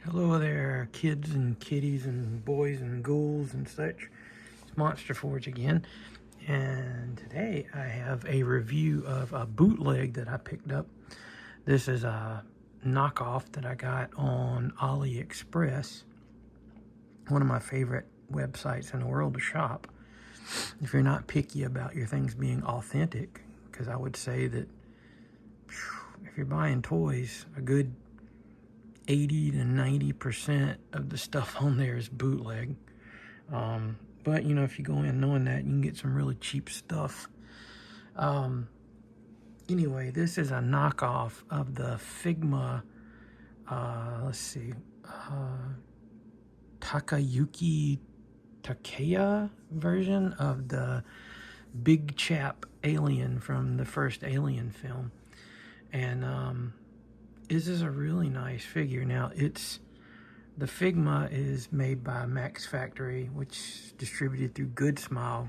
Hello there, kids and kitties and boys and ghouls and such. It's Monster Forge again, and today I have a review of a bootleg that I picked up. This is a knockoff that I got on Aliexpress, one of my favorite websites in the world to shop. If you're not picky about your things being authentic, because I would say that if you're buying toys, a good 80 to 90% of the stuff on there is bootleg. But you know, if you go in knowing that, you can get some really cheap stuff. Anyway, this is a knockoff of the Figma, Takayuki Takeya version of the big chap alien from the first Alien film. And this is a really nice figure. Now, the Figma is made by Max Factory, which is distributed through Good Smile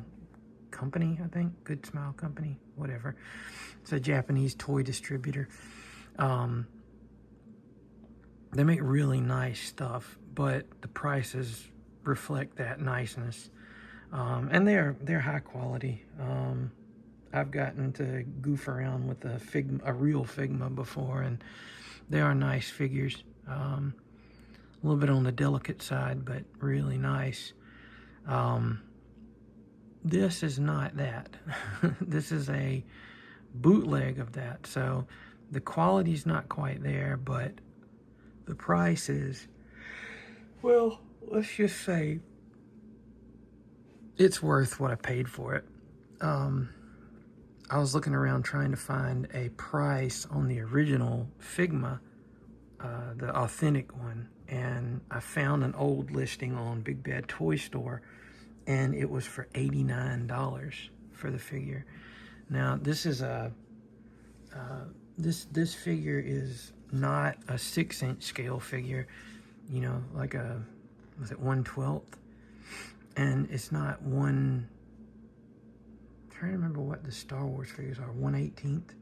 Company, I think. Good Smile Company, whatever. It's a Japanese toy distributor. They make really nice stuff, but the prices reflect that niceness. And they're high quality. I've gotten to goof around with a real Figma before, and they are nice figures. A little bit on the delicate side, but really nice. This is not that. This is a bootleg of that. So the quality's not quite there, but the price is, well, let's just say it's worth what I paid for it. I was looking around trying to find a price on the original Figma, the authentic one, and I found an old listing on Big Bad Toy Store, and it was for $89 for the figure. Now, this is this figure is not a 6-inch scale figure, you know, like was it 1/12? And it's not I'm trying to remember what the Star Wars figures are, 1/18.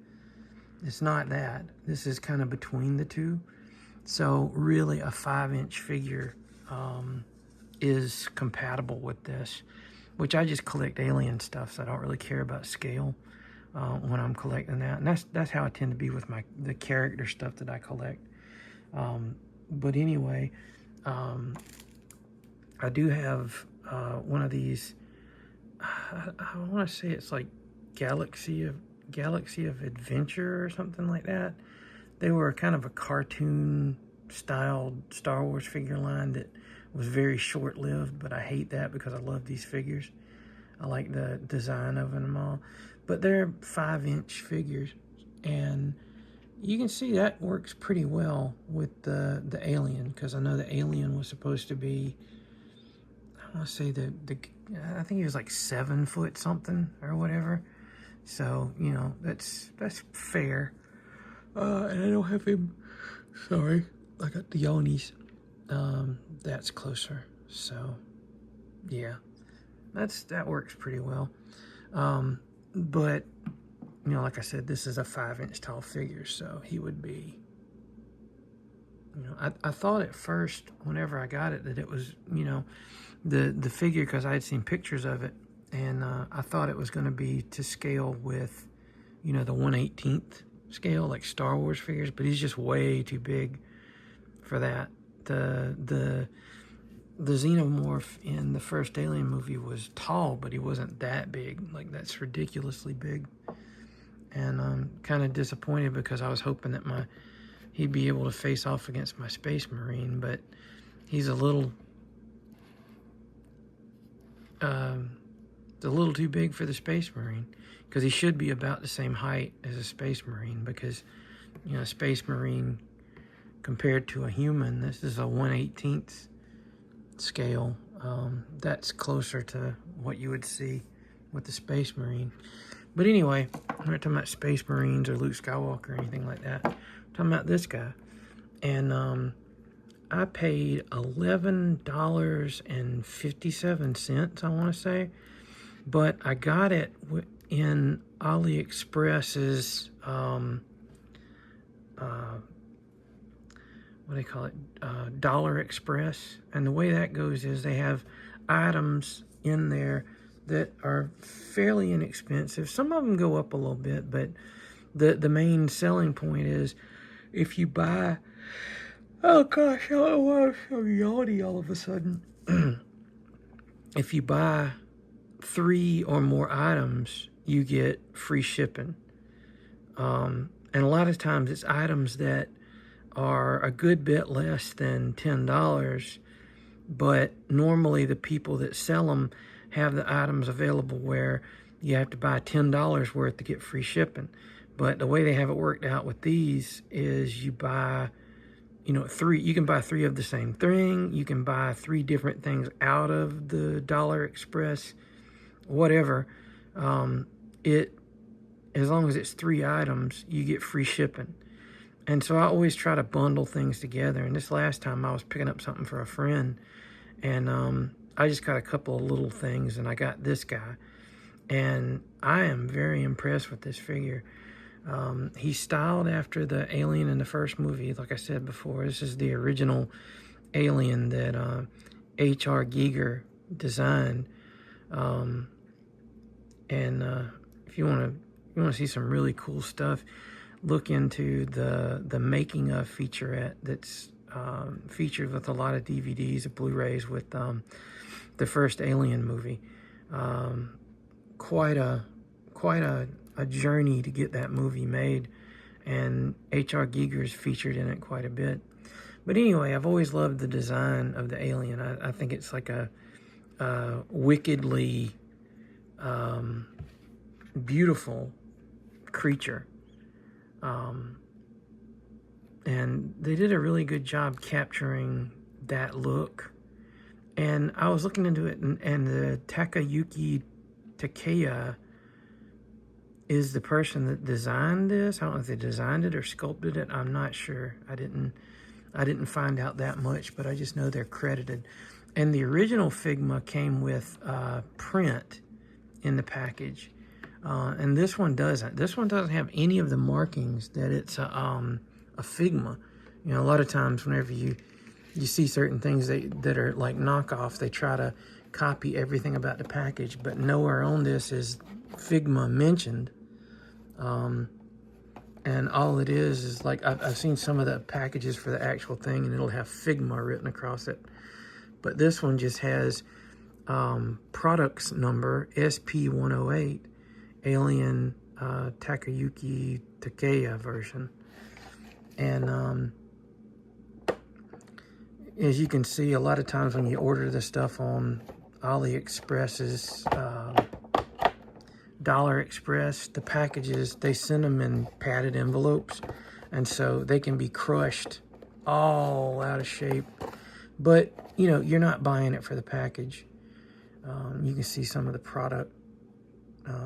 It's not that. This is kind of between the two. So really a 5-inch figure is compatible with this, which I just collect alien stuff, so I don't really care about scale when I'm collecting that. And that's how I tend to be with the character stuff that I collect. But anyway, I do have one of these. I want to say it's like Galaxy of Adventure or something like that. They were kind of a cartoon styled Star Wars figure line that was very short-lived, but I hate that because I love these figures. I like the design of them all. But they're 5-inch figures, and you can see that works pretty well with the Alien, because I know the Alien was supposed to be, I want to say I think he was like 7 foot something or whatever. So, you know, that's fair. And I don't have him, sorry, I got the Yonis. That's closer. So, yeah, that works pretty well. But, you know, like I said, this is a 5-inch tall figure, so he would be, you know, I thought at first, whenever I got it, that it was, you know, the figure, because I had seen pictures of it, and I thought it was going to be to scale with, you know, the 1/18 scale, like Star Wars figures, but he's just way too big for that. The Xenomorph in the first Alien movie was tall, but he wasn't that big. Like, that's ridiculously big. And I'm kind of disappointed because I was hoping that he'd be able to face off against my Space Marine, but he's a little too big for the Space Marine, because he should be about the same height as a Space Marine, because, you know, a Space Marine compared to a human, this is a 1/18 scale. That's closer to what you would see with the Space Marine. But anyway, I'm not talking about Space Marines or Luke Skywalker or anything like that. I'm talking about this guy. And I paid $11.57, I want to say. But I got it in Aliexpress's what do they call it, Express. And the way that goes is they have items in there that are fairly inexpensive. Some of them go up a little bit, but the main selling point is if you buy, oh gosh, I'm so yawny all of a sudden. If you buy 3 or more items, you get free shipping. And a lot of times it's items that are a good bit less than $10, but normally the people that sell them have the items available where you have to buy $10 worth to get free shipping. But the way they have it worked out with these is you buy, you know, 3, you can buy 3 of the same thing. You can buy 3 different things out of the Express, whatever. As long as it's 3 items, you get free shipping. And so I always try to bundle things together. And this last time I was picking up something for a friend, and I just got a couple of little things, and I got this guy. And I am very impressed with this figure. He's styled after the alien in the first movie. Like I said before, this is the original alien that H.R. Giger designed. If you want to see some really cool stuff, look into the making of featurette that's featured with a lot of DVDs and Blu-rays with the first Alien movie. Quite a journey to get that movie made, and H.R. Giger is featured in it quite a bit. But anyway, I've always loved the design of the alien. I think it's like a wickedly beautiful creature. And they did a really good job capturing that look. And I was looking into it, and the Takayuki Takeya is the person that designed this. I don't know if they designed it or sculpted it. I'm not sure. I didn't find out that much, but I just know they're credited. And the original Figma came with print in the package. And this one doesn't. This one doesn't have any of the markings that it's a Figma. You know, a lot of times whenever you see certain things that are like knockoff, they try to copy everything about the package, but nowhere on this is Figma mentioned. And all it is like, I've seen some of the packages for the actual thing, and it'll have Figma written across it. But this one just has products number SP108, Alien Takayuki Takeya version. And as you can see, a lot of times when you order this stuff on Aliexpress's Express, the packages, they send them in padded envelopes, and so they can be crushed all out of shape. But, you know, you're not buying it for the package. You can see some of the product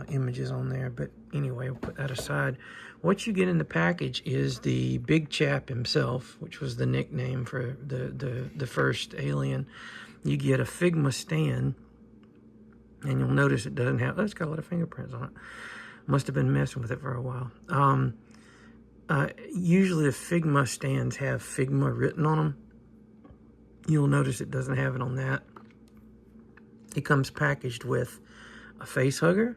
images on there, but anyway, we'll put that aside. What you get in the package is the big chap himself, which was the nickname for the first alien. You get a Figma stand, and you'll notice it doesn't have, it's got a lot of fingerprints on it. Must have been messing with it for a while. Usually the Figma stands have Figma written on them. You'll notice it doesn't have it on that. It comes packaged with a face hugger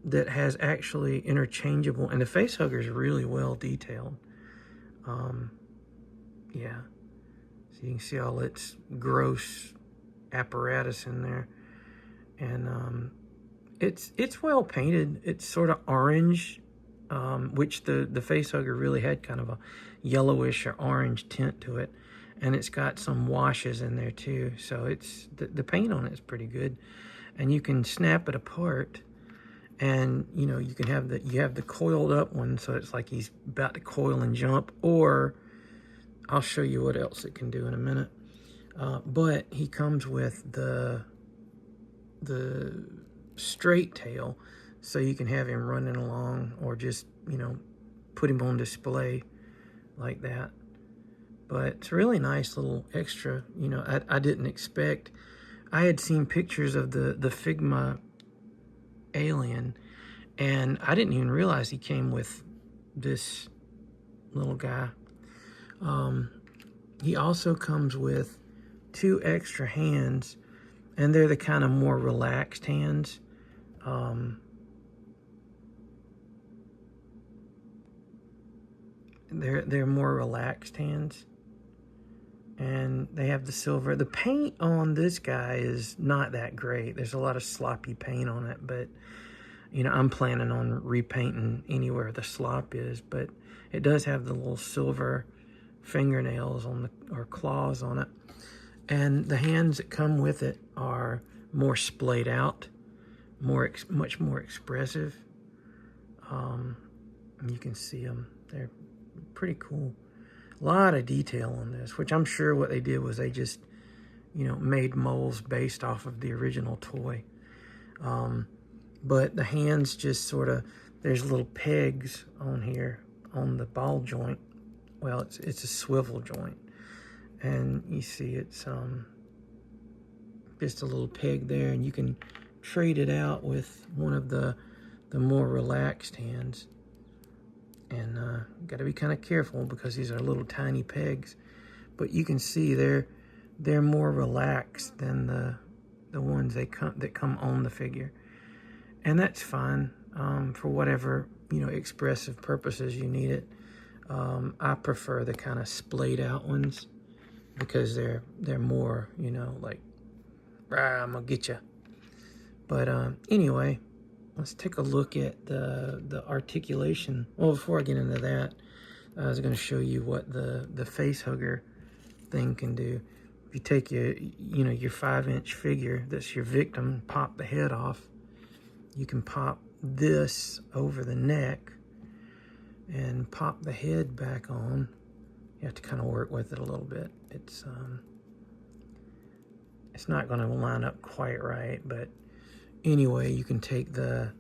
that has actually interchangeable, and the face hugger is really well detailed. Yeah, so you can see all its gross apparatus in there, and it's well painted. It's sort of orange, which the face hugger really had kind of a yellowish or orange tint to it. And it's got some washes in there too, so it's the paint on it is pretty good. And you can snap it apart, and you know, you can have the coiled up one, so it's like he's about to coil and jump. Or I'll show you what else it can do in a minute. But he comes with the straight tail, so you can have him running along, or just, you know, put him on display like that. But it's a really nice little extra. You know, I didn't expect. I had seen pictures of the Figma alien, and I didn't even realize he came with this little guy. He also comes with 2 extra hands, and they're the kind of more relaxed hands. They're more relaxed hands, and they have the silver. The paint on this guy is not that great. There's a lot of sloppy paint on it, but you know, I'm planning on repainting anywhere the slop is. But it does have the little silver fingernails on the, or claws on it, and the hands that come with it are more splayed out, much more expressive. You can see them. They're pretty cool. A lot of detail on this, which I'm sure what they did was they just, you know, made molds based off of the original toy. But the hands just sort of, there's little pegs on here on the ball joint. Well, it's a swivel joint, and you see it's just a little peg there, and you can trade it out with one of the more relaxed hands. And got to be kind of careful because these are little tiny pegs, but you can see they're more relaxed than the ones that come on the figure, and that's fine for whatever, you know, expressive purposes you need it. I prefer the kind of splayed out ones because they're more, you know, like, rah, I'm gonna get you. But anyway, let's take a look at the articulation. Well, before I get into that, I was going to show you what the face hugger thing can do. If you take your 5-inch figure that's your victim, pop the head off, you can pop this over the neck and pop the head back on. You have to kind of work with it a little bit. It's not going to line up quite right, but anyway, you can take the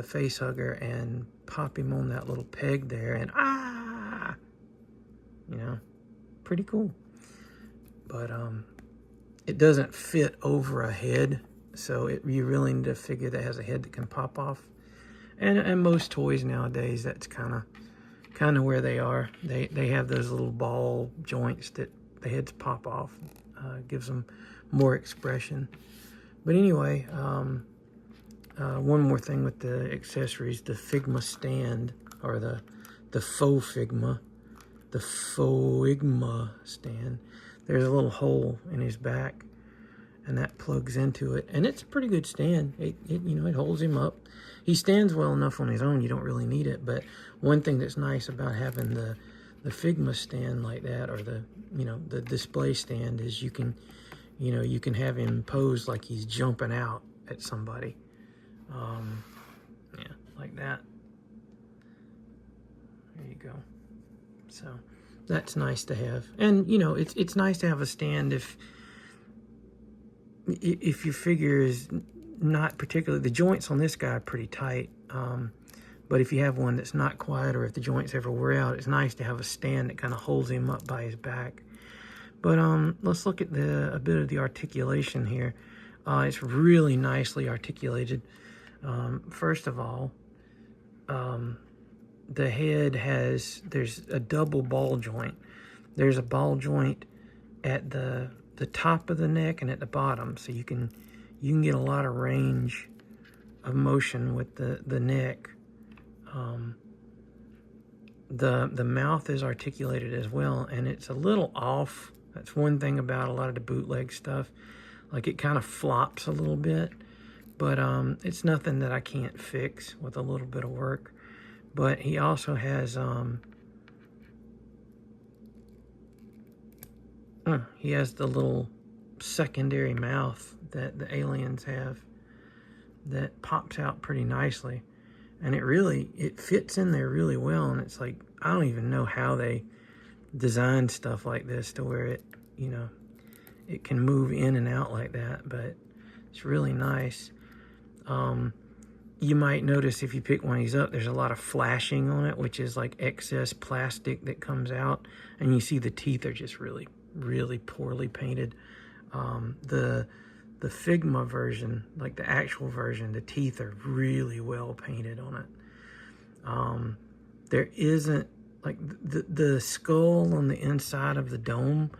face hugger and pop him on that little peg there, and you know, pretty cool. But it doesn't fit over a head, so you really need a figure that has a head that can pop off. And most toys nowadays, that's kind of where they are. They have those little ball joints that the heads pop off. Gives them more expression. But anyway, one more thing with the accessories, the Figma stand, or the faux Figma, the Figma stand. There's a little hole in his back, and that plugs into it, and it's a pretty good stand. It holds him up. He stands well enough on his own. You don't really need it. But one thing that's nice about having the Figma stand like that, or the display stand, is you can have him pose like he's jumping out at somebody. Yeah, like that. There you go. So that's nice to have. And, you know, it's nice to have a stand if your figure is not particularly, the joints on this guy are pretty tight. But if you have one that's not quite, or if the joints ever wear out, it's nice to have a stand that kind of holds him up by his back. But let's look at a bit of the articulation here. It's really nicely articulated. First of all, the head there's a double ball joint. There's a ball joint at the top of the neck and at the bottom, so you can get a lot of range of motion with the neck. The mouth is articulated as well, and it's a little off. That's one thing about a lot of the bootleg stuff. Like, it kind of flops a little bit, but it's nothing that I can't fix with a little bit of work. But he also has the little secondary mouth that the aliens have that pops out pretty nicely, and it fits in there really well. And it's like, I don't even know how they designed stuff like this to where it can move in and out like that, but it's really nice. You might notice if you pick one of these up, there's a lot of flashing on it, which is like excess plastic that comes out, and you see the teeth are just really, really poorly painted. The Figma version, like the actual version, the teeth are really well painted on it. There isn't like the skull on the inside of the dome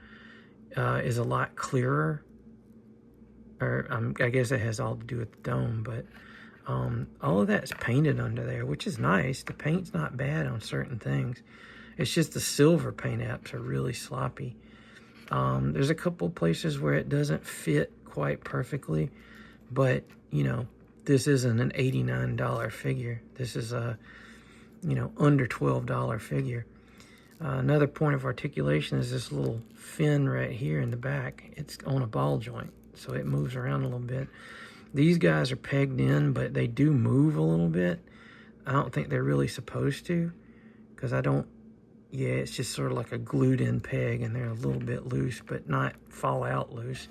is a lot clearer. Or I guess it has all to do with the dome, but all of that's painted under there, which is nice. The paint's not bad on certain things. It's just the silver paint apps are really sloppy. There's a couple places where it doesn't fit quite perfectly, but, you know, this isn't an $89 figure. This is a, you know, under $12 figure. Another point of articulation is this little fin right here in the back. It's on a ball joint, so it moves around a little bit. These guys are pegged in, but they do move a little bit. I don't think they're really supposed to, because yeah, it's just sort of like a glued in peg, and they're a little bit loose, but not fall out loose.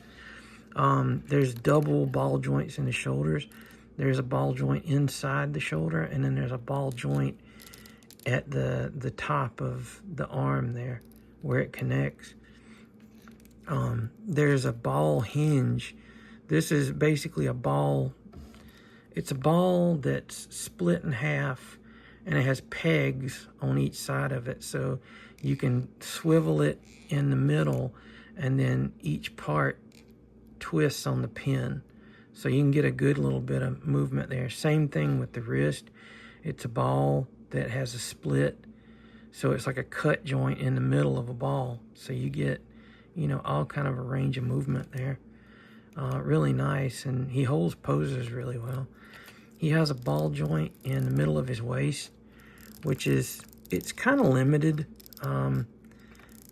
There's double ball joints in the shoulders. There's a ball joint inside the shoulder, and then there's a ball joint at the top of the arm there where it connects. There's a ball hinge. This is basically a ball. It's a ball that's split in half, and it has pegs on each side of it, so you can swivel it in the middle, and then each part twists on the pin, so you can get a good little bit of movement there. Same thing with the wrist. It's a ball that has a split, so it's like a cut joint in the middle of a ball, so you get, you know, all kind of a range of movement there. Really nice, and he holds poses really well. He has a ball joint in the middle of his waist, which is, it's kind of limited.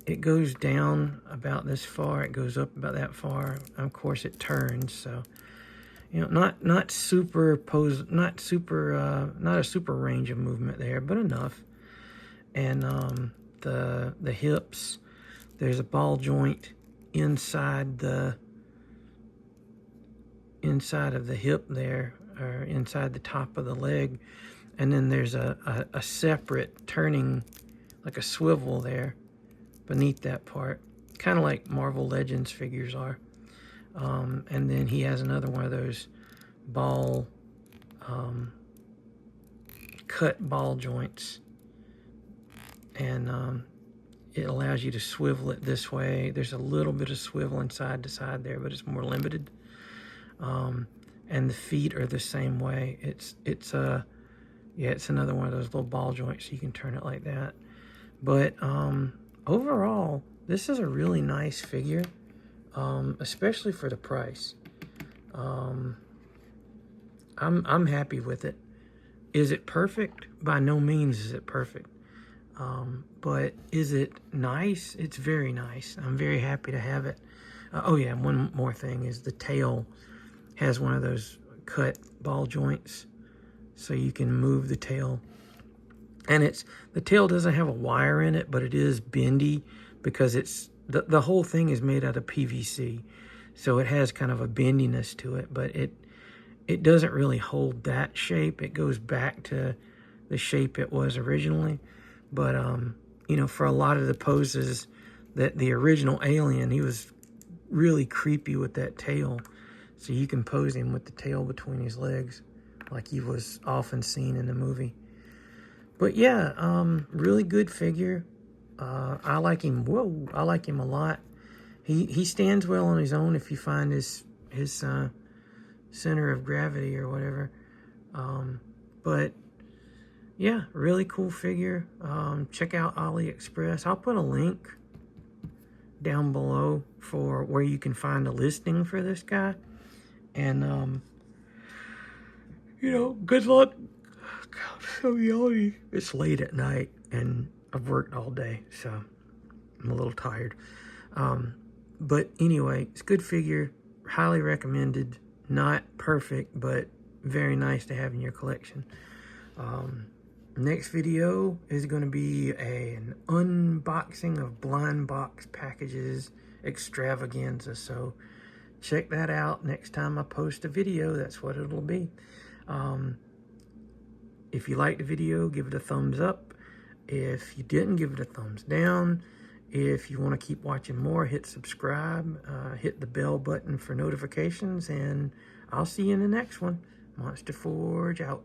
It goes down about this far, it goes up about that far. Of course it turns, so, you know, not a super range of movement there, but enough. And the hips, there's a ball joint inside of the hip there, or inside the top of the leg, and then there's a separate turning, like a swivel there beneath that part, kind of like Marvel Legends figures are. And then he has another one of those ball cut ball joints, and it allows you to swivel it this way. There's a little bit of swiveling side to side there, but it's more limited. And the feet are the same way. It's another one of those little ball joints, so you can turn it like that. But overall, this is a really nice figure, especially for the price. I'm happy with it. Is it perfect? By no means is it perfect. But is it nice? It's very nice. I'm very happy to have it. Oh yeah, one more thing is the tail has one of those cut ball joints, so you can move the tail. And the tail doesn't have a wire in it, but it is bendy because it's the whole thing is made out of PVC, so it has kind of a bendiness to it, but it doesn't really hold that shape. It goes back to the shape it was originally. But you know, for a lot of the poses, that the original Alien, he was really creepy with that tail. So you can pose him with the tail between his legs, like he was often seen in the movie. But yeah, really good figure. I like him. Whoa, I like him a lot. He stands well on his own if you find his center of gravity or whatever. But yeah, really cool figure. Check out Aliexpress. I'll put a link down below for where you can find a listing for this guy. And, you know, good luck. God, so yawny. It's late at night, and I've worked all day, so I'm a little tired. But anyway, it's a good figure. Highly recommended. Not perfect, but very nice to have in your collection. Next video is going to be an unboxing of blind box packages extravaganza. So check that out next time I post a video. That's what it'll be. If you liked the video, give it a thumbs up. If you didn't, give it a thumbs down. If you want to keep watching more, hit subscribe. Hit the bell button for notifications. And I'll see you in the next one. Monster Forge out.